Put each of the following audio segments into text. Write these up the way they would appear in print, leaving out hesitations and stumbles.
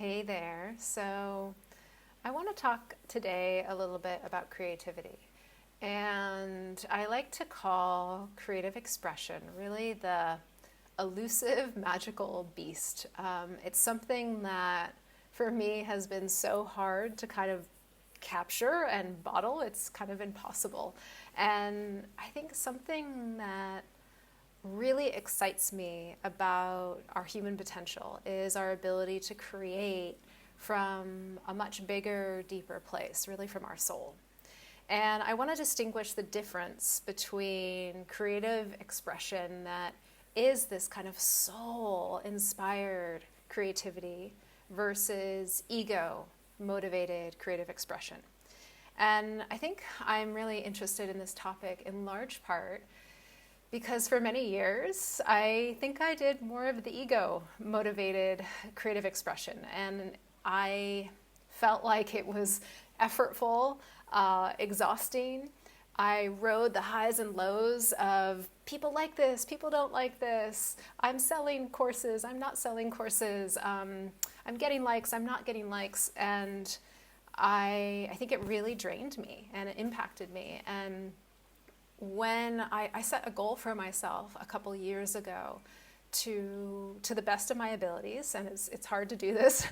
Hey there. So, I want to talk today a little bit about creativity. And I like to call creative expression really the elusive, magical beast. It's something that for me has been so hard to kind of capture and bottle, it's kind of impossible. And I think something that really excites me about our human potential is our ability to create from a much bigger, deeper place, really from our soul. And I want to distinguish the difference between creative expression that is this kind of soul inspired creativity versus ego motivated creative expression. And I think I'm really interested in this topic in large part because for many years, I think I did more of the ego motivated creative expression. And I felt like it was effortful, exhausting. I rode the highs and lows of people like this, people don't like this. I'm selling courses, I'm not selling courses. I'm getting likes, I'm not getting likes. And I think it really drained me and it impacted me. And when I set a goal for myself a couple years ago to the best of my abilities, and it's hard to do this,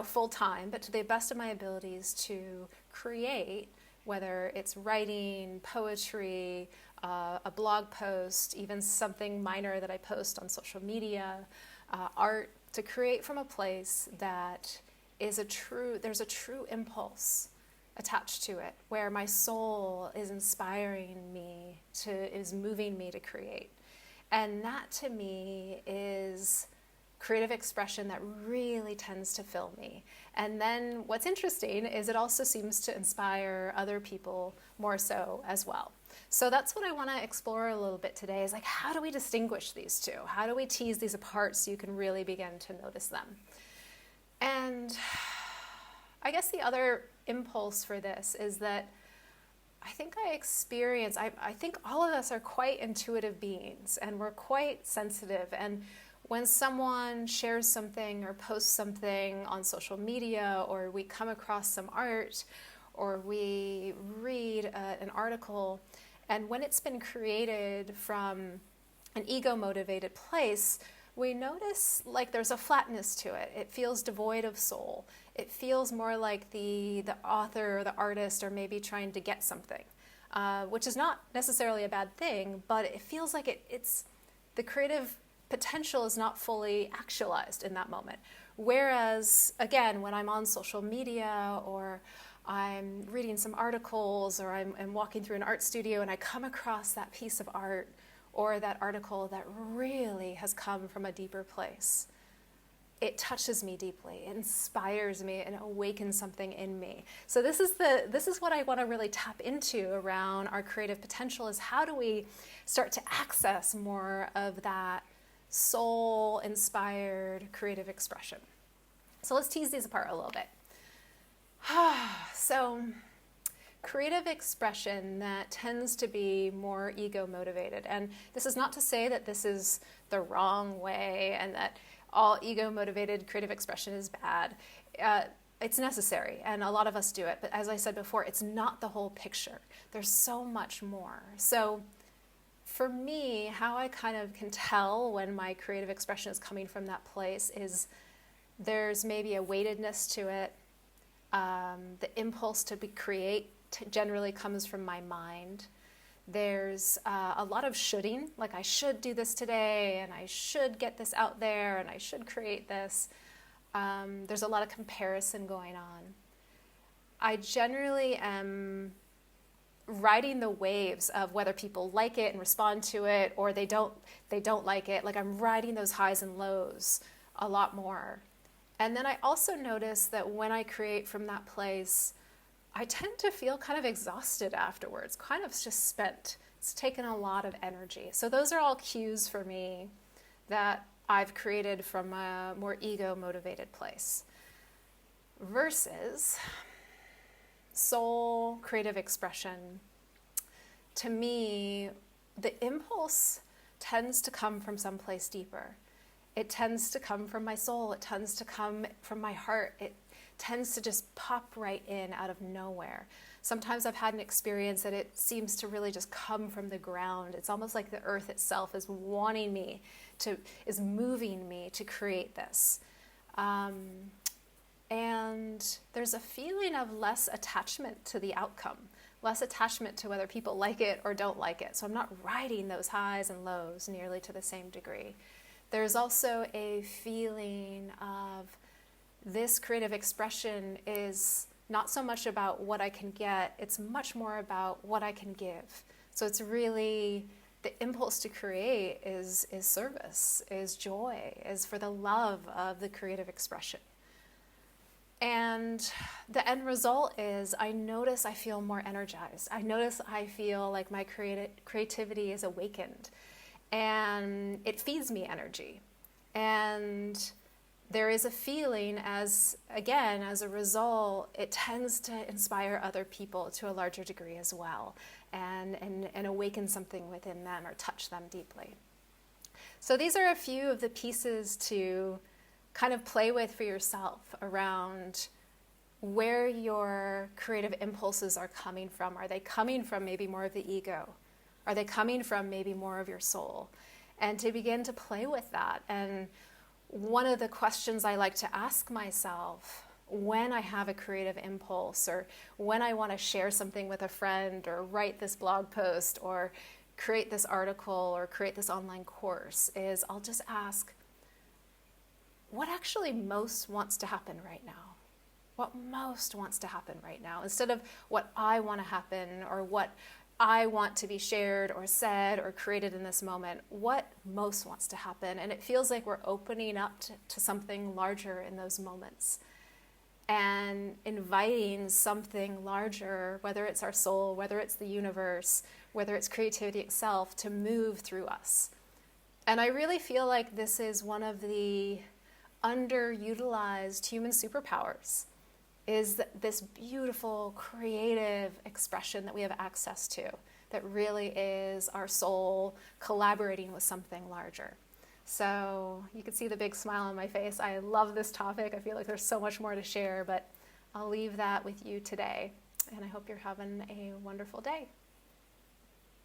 full time, but to the best of my abilities to create, whether it's writing, poetry, a blog post, even something minor that I post on social media, art, to create from a place that there's a true impulse attached to it, where my soul is inspiring me is moving me to create. And that to me is creative expression that really tends to fill me. And then what's interesting is it also seems to inspire other people more so as well. So that's what I want to explore a little bit today is like, how do we distinguish these two? How do we tease these apart so you can really begin to notice them? And I guess the other impulse for this is that I think I think all of us are quite intuitive beings and we're quite sensitive. And when someone shares something or posts something on social media, or we come across some art, or we read an article, and when it's been created from an ego-motivated place, we notice like there's a flatness to it. It feels devoid of soul. It feels more like the author or the artist are maybe trying to get something, which is not necessarily a bad thing, but it feels like it's the creative potential is not fully actualized in that moment. Whereas, again, when I'm on social media or I'm reading some articles or I'm walking through an art studio and I come across that piece of art or that article that really has come from a deeper place, it touches me deeply, it inspires me, and it awakens something in me. So this is what I want to really tap into around our creative potential, is how do we start to access more of that soul-inspired creative expression. So let's tease these apart a little bit. So creative expression that tends to be more ego-motivated. And this is not to say that this is the wrong way and that all ego-motivated creative expression is bad. It's necessary, and a lot of us do it. But as I said before, it's not the whole picture. There's so much more. So for me, how I kind of can tell when my creative expression is coming from that place is there's maybe a weightedness to it. The impulse to create generally comes from my mind. There's a lot of shoulding, like I should do this today, and I should get this out there, and I should create this. There's a lot of comparison going on. I generally am riding the waves of whether people like it and respond to it, or they don't like it. Like I'm riding those highs and lows a lot more. And then I also notice that when I create from that place, I tend to feel kind of exhausted afterwards, kind of just spent. It's taken a lot of energy. So those are all cues for me that I've created from a more ego-motivated place. Versus soul creative expression. To me, the impulse tends to come from someplace deeper. it tends to come from my soul. It tends to come from my heart. It tends to just pop right in out of nowhere. Sometimes I've had an experience that it seems to really just come from the ground. It's almost like the earth itself is wanting me to, is moving me to create this. And there's a feeling of less attachment to the outcome, less attachment to whether people like it or don't like it. So I'm not riding those highs and lows nearly to the same degree. There's also a feeling of this creative expression is not so much about what I can get, it's much more about what I can give. So it's really, the impulse to create is service, is joy, is for the love of the creative expression. And the end result is I notice I feel more energized. I notice I feel like my creativity is awakened, and it feeds me energy. And there is a feeling as a result, it tends to inspire other people to a larger degree as well, and awaken something within them or touch them deeply. So these are a few of the pieces to kind of play with for yourself around where your creative impulses are coming from. Are they coming from maybe more of the ego? Are they coming from maybe more of your soul? And to begin to play with that. And one of the questions I like to ask myself when I have a creative impulse, or when I want to share something with a friend, or write this blog post, or create this article, or create this online course, is I'll just ask, what actually most wants to happen right now? What most wants to happen right now? Instead of what I want to happen, or what I want to be shared or said or created in this moment, what most wants to happen? And it feels like we're opening up to something larger in those moments, and inviting something larger, whether it's our soul, whether it's the universe, whether it's creativity itself, to move through us. And I really feel like this is one of the underutilized human superpowers, is this beautiful creative expression that we have access to, that really is our soul collaborating with something larger. So you can see the big smile on my face. I love this topic. I feel like there's so much more to share, but I'll leave that with you today. And I hope you're having a wonderful day.